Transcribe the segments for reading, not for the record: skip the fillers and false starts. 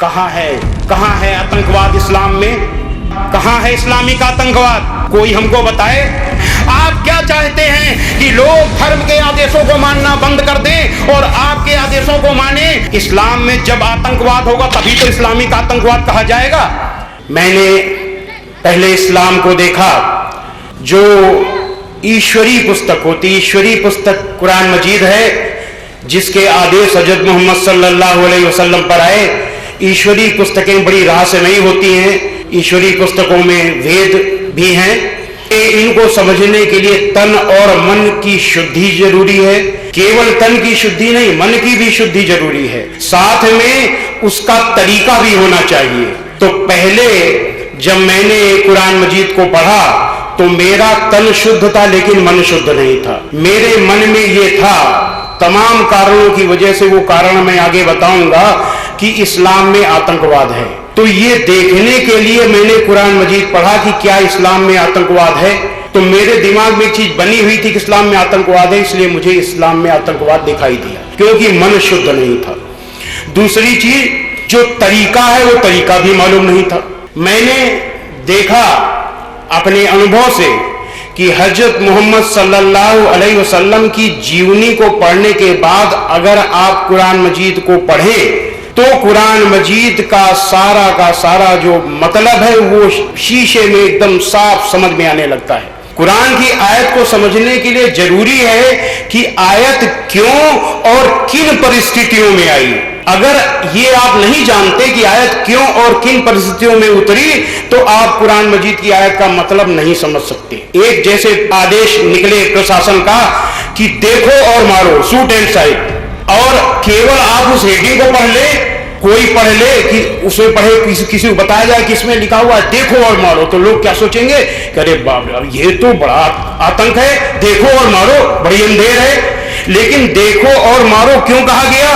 कहाँ है आतंकवाद इस्लाम में? कहाँ है इस्लामिक आतंकवाद? कोई हमको बताए। आप क्या चाहते हैं कि लोग धर्म के आदेशों को मानना बंद कर दें और आपके आदेशों को माने? इस्लाम में जब आतंकवाद होगा तभी तो इस्लामिक आतंकवाद कहा जाएगा। मैंने पहले इस्लाम को देखा जो ईश्वरी पुस्तक होती, ईश्वरी पुस्तक कुरान मजीद है, जिसके आदेश हजरत मोहम्मद सल्लल्लाहु अलैहि वसल्लम पर आए। ईश्वरी पुस्तकें बड़ी रहस्यमयी होती हैं। ईश्वरी पुस्तकों में वेद भी हैं। इनको समझने के लिए तन और मन की शुद्धि जरूरी है। केवल तन की शुद्धि नहीं, मन की भी शुद्धि जरूरी है। साथ में उसका तरीका भी होना चाहिए। तो पहले जब मैंने कुरान मजीद को पढ़ा तो मेरा तन शुद्ध था लेकिन मन शुद्ध नहीं था। मेरे मन में ये था, तमाम कारणों की वजह से, वो कारण मैं आगे बताऊंगा, कि इस्लाम में आतंकवाद है। तो ये देखने के लिए मैंने कुरान मजीद पढ़ा कि क्या इस्लाम में आतंकवाद है। तो मेरे दिमाग में एक चीज बनी हुई थी कि इस्लाम में आतंकवाद है, इसलिए मुझे इस्लाम में आतंकवाद दिखाई दिया, क्योंकि मन शुद्ध नहीं था। दूसरी चीज, जो तरीका है वो तरीका भी मालूम नहीं था। मैंने देखा अपने अनुभव से कि हजरत मोहम्मद सल्लल्लाहु अलैहि वसल्लम की जीवनी को पढ़ने के बाद अगर आप कुरान मजीद को पढ़ें तो कुरान मजीद का सारा जो मतलब है वो शीशे में एकदम साफ समझ में आने लगता है। कुरान की आयत को समझने के लिए जरूरी है कि आयत क्यों और किन परिस्थितियों में आई। अगर ये आप नहीं जानते कि आयत क्यों और किन परिस्थितियों में उतरी तो आप कुरान मजीद की आयत का मतलब नहीं समझ सकते। एक जैसे आदेश निकले प्रशासन का कि देखो और मारो, शूट एंड साइड, और केवल आप उस हेडिंग को पढ़ ले, कोई पढ़ ले कि उसमें पढ़े, किसी को बताया जाए कि इसमें लिखा हुआ है देखो और मारो, तो लोग क्या सोचेंगे कि अरे बाप रे, ये तो बड़ा आतंक है, देखो और मारो, बड़ी अंधेर है। लेकिन देखो और मारो क्यों कहा गया,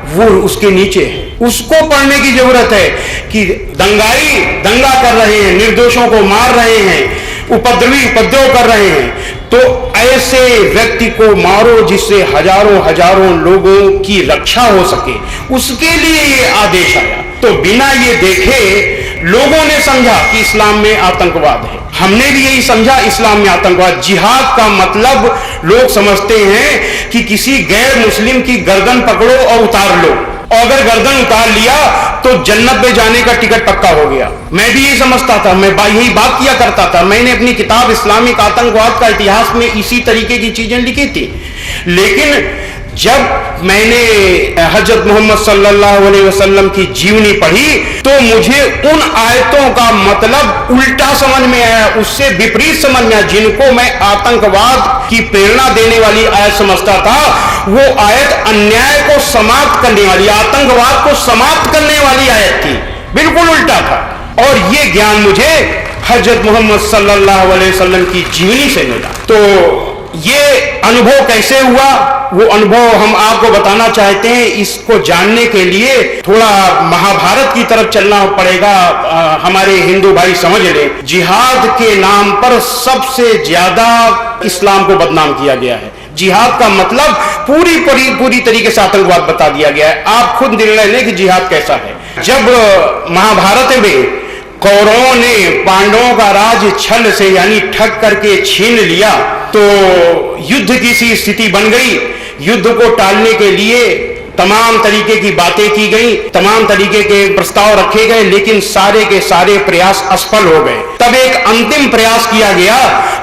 वो उसके नीचे है। उसको पढ़ने की जरूरत है कि दंगाई दंगा कर रहे हैं, निर्दोषों को मार रहे हैं, उपद्रवी उपद्रव कर रहे हैं, तो ऐसे व्यक्ति को मारो जिससे हजारों लोगों की रक्षा हो सके। उसके लिए ये आदेश आया। तो बिना ये देखे लोगों ने समझा कि इस्लाम में आतंकवाद है। हमने भी यही समझा इस्लाम में आतंकवाद। जिहाद का मतलब लोग समझते हैं कि किसी गैर मुस्लिम की गर्दन पकड़ो और उतार लो, और अगर गर्दन उतार लिया तो जन्नत में जाने का टिकट पक्का हो गया। मैं भी यही समझता था, मैं यही बात किया करता था। मैंने अपनी किताब इस्लामिक आतंकवाद का इतिहास में इसी तरीके की चीजें लिखी थी। लेकिन जब मैंने हजरत मोहम्मद सल्लल्लाहु अलैहि वसल्लम की जीवनी पढ़ी तो मुझे उन आयतों का मतलब उल्टा समझ में आया, उससे विपरीत समझ में आया। जिनको मैं आतंकवाद की प्रेरणा देने वाली आयत समझता था, वो आयत अन्याय को समाप्त करने वाली, आतंकवाद को समाप्त करने वाली आयत थी। बिल्कुल उल्टा था। और ये ज्ञान मुझे हजरत मोहम्मद सल्लल्लाहु अलैहि वसल्लम की जीवनी से मिला। तो ये अनुभव कैसे हुआ, वो अनुभव हम आपको बताना चाहते हैं। इसको जानने के लिए थोड़ा महाभारत की तरफ चलना पड़ेगा। हमारे हिंदू भाई समझ लें, जिहाद के नाम पर सबसे ज्यादा इस्लाम को बदनाम किया गया है। जिहाद का मतलब पूरी तरीके से आतंकवाद बता दिया गया है। आप खुद निर्णय लें कि जिहाद कैसा है। जब महाभारत में कौरवों ने पांडवों का राज छल से यानी ठग करके छीन लिया तो युद्ध की सी स्थिति बन गई। युद्ध को टालने के लिए तमाम तरीके की बातें की गई, तमाम तरीके के प्रस्ताव रखे गए, लेकिन सारे के सारे प्रयास असफल हो गए। तब एक अंतिम प्रयास किया गया।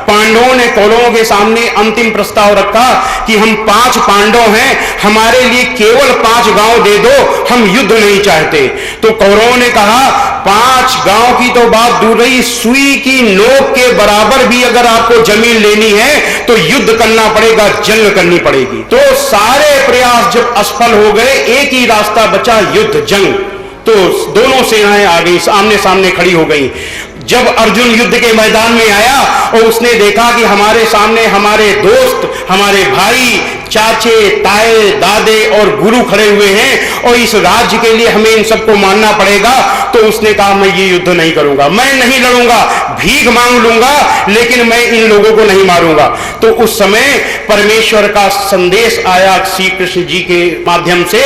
पांडवों ने कौरवों के सामने अंतिम प्रस्ताव रखा कि हम 5 पांडव हैं, हमारे लिए केवल 5 गांव दे दो, हम युद्ध नहीं चाहते। तो कौरवों ने कहा 5 गांव की तो बात दूर रही, सुई की नोक के बराबर भी अगर आपको जमीन लेनी है तो युद्ध करना पड़ेगा, जंग करनी पड़ेगी। तो सारे प्रयास जब असफल हो गए, एक ही रास्ता बचा, युद्ध, जंग। तो दोनों सेनाएं आ गई, आमने सामने खड़ी हो गई। जब अर्जुन युद्ध के मैदान में आया और उसने देखा कि हमारे सामने हमारे दोस्त, हमारे भाई, चाचे, ताए, दादे और गुरु खड़े हुए हैं और इस राज्य के लिए हमें इन सबको मानना पड़ेगा, तो उसने कहा मैं ये युद्ध नहीं करूंगा, मैं नहीं लड़ूंगा, भीख मांग लूंगा, लेकिन मैं इन लोगों को नहीं मारूंगा। तो उस समय परमेश्वर का संदेश आया श्री कृष्ण जी के माध्यम से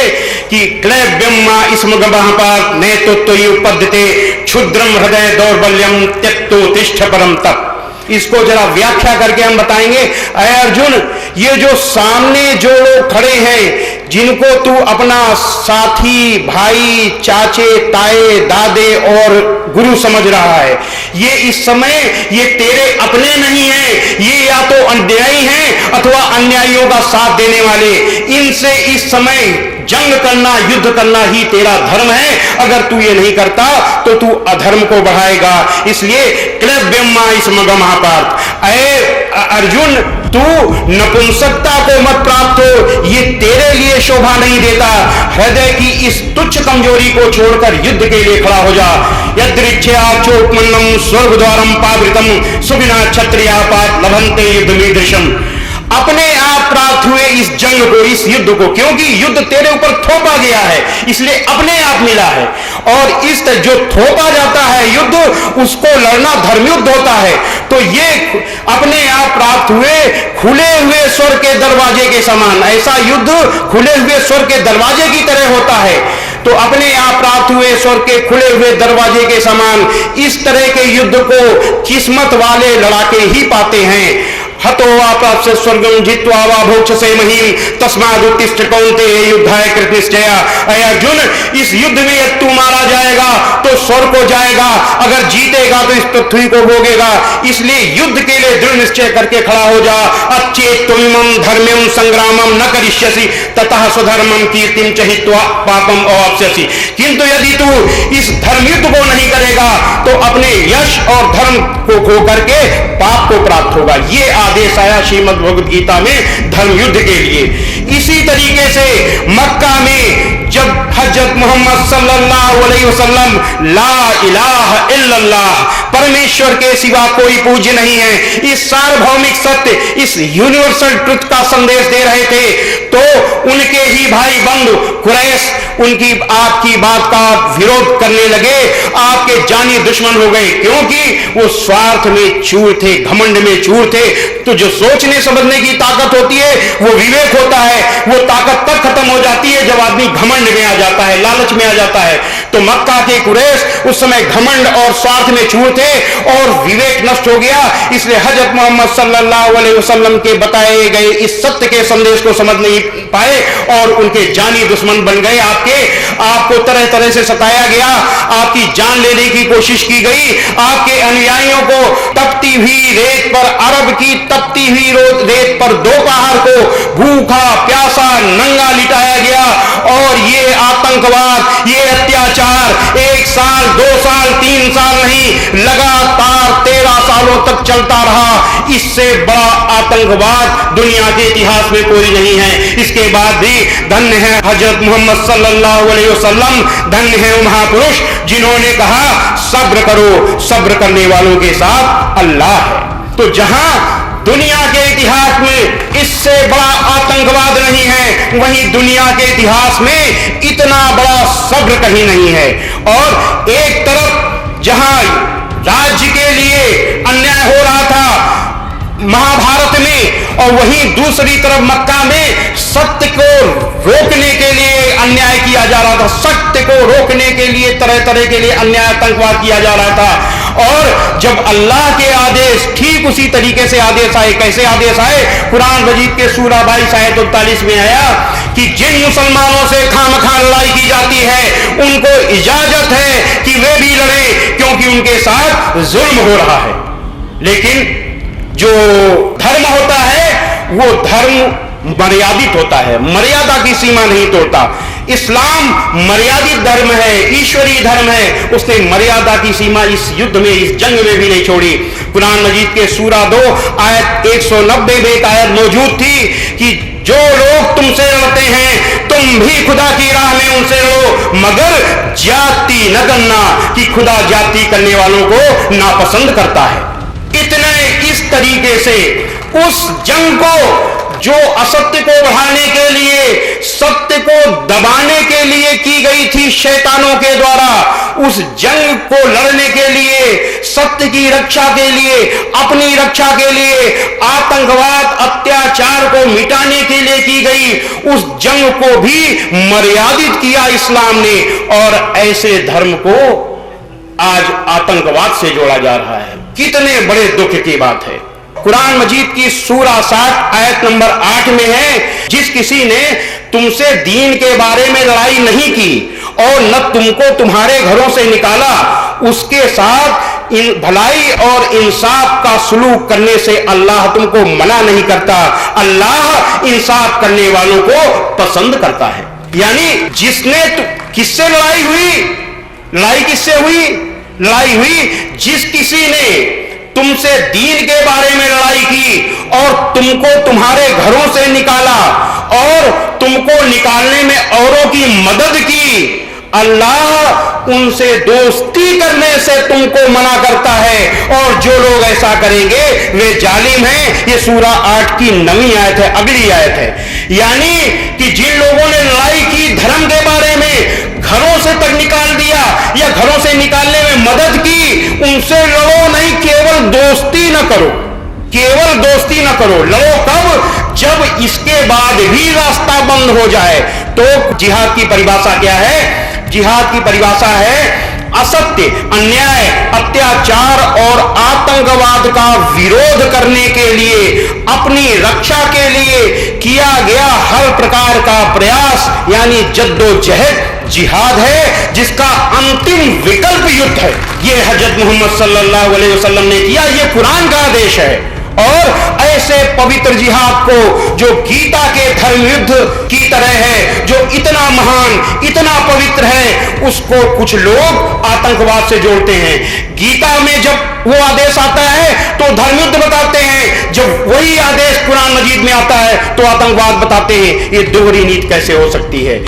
कि क्लैब्यम्मा स्मगमः पार्थ नेतृत्वयुपद्यते क्षुद्रम हृदय दौर्बल्यम त्यक्तो तिष्ठ परम तप। इसको जरा व्याख्या करके हम बताएंगे। अय अर्जुन, ये जो सामने जो लोग खड़े हैं, जिनको तू अपना साथी, भाई, चाचे, ताए, दादे और गुरु समझ रहा है, ये इस समय ये तेरे अपने नहीं हैं, ये या तो अन्यायी हैं अथवा अन्यायियों का साथ देने वाले। इनसे इस समय जंग करना, युद्ध करना ही तेरा धर्म है। अगर तू ये नहीं करता तो तू अधर्म को बढ़ाएगा। इसलिए क्लैब्यम्मा स्मगमः पार्थ, अय अर्जुन, तू नपुंसकता को मत प्राप्त हो, ये तेरे लिए शोभा नहीं देता। हृदय की इस तुच्छ कमजोरी को छोड़कर युद्ध के लिए खड़ा हो जा। यदृच्छया चोपमन्नम स्वर्ग द्वारम पावृतम सुविना क्षत्रिया पात लभन्ते युद्धमीदृशम। अपने आप प्राप्त हुए इस जंग को, इस युद्ध को, क्योंकि युद्ध तेरे ऊपर थोपा गया है, इसलिए अपने आप मिला है। और इस जो थोपा जाता है युद्ध, उसको लड़ना धर्मयुद्ध होता है। तो ये अपने आप प्राप्त हुए खुले हुए स्वर्ग के दरवाजे के समान, ऐसा युद्ध खुले हुए स्वर्ग के दरवाजे की तरह होता है। तो अपने आप प्राप्त हुए स्वर्ग के खुले हुए दरवाजे के समान इस तरह के युद्ध को किस्मत वाले लड़ाके ही पाते हैं। हतो वाप्राप्त स्वर्गम जित्वा वा भोक्षसे महीम तस्माद् उत्तिष्ठ कौन्तेय युद्धाय कृत निश्चया। अय अर्जुन, इस युद्ध में तू मारा जाएगा तो स्वर्ग को जाएगा, अगर जीतेगा तो इस पृथ्वी को भोगेगा। इसलिए युद्ध के लिए दृढ़ निश्चय करके खड़ा हो जा। अच्छेत तुमम धर्मम संग्रामम न करिष्यसि ततः स्वधर्मम कीर्तिम च हित्वा पापम अवाप्स्यसि। किंतु यदि तू इस धर्म युद्ध को नहीं करेगा तो अपने यश और धर्म को खो करके पाप को प्राप्त होगा। ये आदेश आया श्रीमद् भगवद गीता में धर्म युद्ध के लिए। इसी तरीके से मक्का में जब हजरत मोहम्मद सल्लल्लाहु अलैहि वसल्लम ला इलाहा इल्लल्लाह, परमेश्वर के सिवा कोई पूज्य नहीं है, इस सार्वभौमिक सत्य, इस यूनिवर्सल ट्रुथ का संदेश दे रहे थे, तो उनके ही भाई बंधु कुरैश उनकी आपकी बात का विरोध करने लगे, आपके जानी दुश्मन हो गए, क्योंकि वो स्वार्थ में चूर थे, घमंड में चूर थे। तो जो सोचने समझने की ताकत होती है वो विवेक होता है, वो ताकत तब खत्म हो जाती है जब आदमी घमंड में आ जाता है, लालच में आ जाता है। तो मक्का के कुरैश उस समय घमंड और स्वार्थ में चूर थे और विवेक नष्ट हो गया। इसलिए हजरत मोहम्मद सल्लल्लाहु अलैहि वसल्लम के बताए गए इस सत्य के संदेश को समझ नहीं पाए और उनके जानी दुश्मन बन गए। आपको तरह तरह से सताया गया, आपकी जान लेने की कोशिश की गई, आपके अनुयायियों को तपती हुई रेत पर, अरब की तपती हुई रेत पर दोपहर को भूखा प्यासा नंगा लिटाया गया। और ये आतंकवाद, ये अत्याचार 1 साल 2 साल 3 साल नहीं, लगातार 13 सालों तक चलता रहा। इससे बड़ा आतंकवाद दुनिया के इतिहास में कोई नहीं है। इसके बाद भी धन्य है हजरत मोहम्मद सल्लल्लाहु अलैहि वसल्लम, धन्य है वो महापुरुष जिन्होंने कहा सब्र करो, सब्र करने वालों के साथ अल्लाह है। तो जहां दुनिया के इतिहास में इससे बड़ा आतंकवाद नहीं है, वहीं दुनिया के इतिहास में इतना बड़ा सब्र कहीं नहीं है। और एक तरफ जहां राज्य के लिए अन्याय हो रहा था महाभारत में, और वहीं दूसरी तरफ मक्का में सत्य को रोकने के लिए अन्याय किया जा रहा था, सत्य को रोकने के लिए तरह तरह के लिए अन्याय आतंकवाद किया जा रहा था। और जब अल्लाह के आदेश ठीक उसी तरीके से आदेश आए, कैसे आदेश आए? कुरान मजीद के सूरा 22 आयत 39 में आया कि जिन मुसलमानों से खामखा लड़ाई की जाती है उनको इजाजत है कि वे भी लड़े, क्योंकि उनके साथ जुल्म हो रहा है। लेकिन जो धर्म होता है वो धर्म मर्यादित होता है, मर्यादा की सीमा नहीं तोड़ता। इस्लाम मर्यादित धर्म है, ईश्वरीय धर्म है, उसने मर्यादा की सीमा इस युद्ध में, इस जंग में भी नहीं छोड़ी। कुरान मजीद के सूरा 2 आयत 190 में एक आयत मौजूद थी कि जो लोग तुमसे लड़ते हैं तुम भी खुदा की राह में उनसे लड़ो, मगर जाति न करना कि खुदा जाति करने वालों को नापसंद करता है। इतने इस तरीके से उस जंग को जो असत्य को बढ़ाने के लिए, सत्य को दबाने के लिए की गई थी शैतानों के द्वारा, उस जंग को लड़ने के लिए, सत्य की रक्षा के लिए, अपनी रक्षा के लिए, आतंकवाद अत्याचार को मिटाने के लिए की गई उस जंग को भी मर्यादित किया इस्लाम ने, और ऐसे धर्म को आज आतंकवाद से जोड़ा जा रहा है। कितने बड़े दुख की बात है। कुरान मजीद की सूरा 60 आयत नंबर 8 में है, जिस किसी ने तुमसे दीन के बारे में लड़ाई नहीं की और न तुमको तुम्हारे घरों से निकाला, उसके साथ भलाई और इंसाफ का सलूक करने से अल्लाह तुमको मना नहीं करता। अल्लाह इंसाफ करने वालों को पसंद करता है। यानी जिसने किससे लड़ाई हुई, लड़ाई किससे हुई? लड़ाई हुई जिस किसी ने तुमसे दीन के बारे में लड़ाई की और तुमको तुम्हारे घरों से निकाला और तुमको निकालने में औरों की मदद की। अल्लाह उनसे दोस्ती करने से तुमको मना करता है, और जो लोग ऐसा करेंगे वे जालिम हैं। ये सूरा 8 की 9वीं आयत है, अगली आयत है। यानी कि जिन लोगों ने लड़ाई की धर्म के बारे में, घरों से तक निकाल दिया या घरों से निकालने में मदद की, उनसे लड़ो नहीं, केवल दोस्ती न करो, केवल दोस्ती न करो। लड़ो कब? जब इसके बाद भी रास्ता बंद हो जाए। तो जिहाद की परिभाषा क्या है? जिहाद की परिभाषा है असत्य, अन्याय, अत्याचार और आतंकवाद का विरोध करने के लिए, अपनी रक्षा के लिए किया गया हर प्रकार का प्रयास, यानी जद्दोजहद जिहाद है, जिसका अंतिम विकल्प युद्ध है। यह हजरत मोहम्मद सल्लल्लाहु अलैहि वसल्लम ने किया, यह कुरान का आदेश है। और ऐसे पवित्र जिहाद को जो गीता के धर्म युद्ध की तरह है, जो इतना महान, इतना पवित्र है, उसको कुछ लोग आतंकवाद से जोड़ते हैं। गीता में जब वो आदेश आता है तो धर्म युद्ध बताते हैं, जब वही आदेश कुरान मजीद में आता है तो आतंकवाद बताते हैं। ये दोहरी नीति कैसे हो सकती है?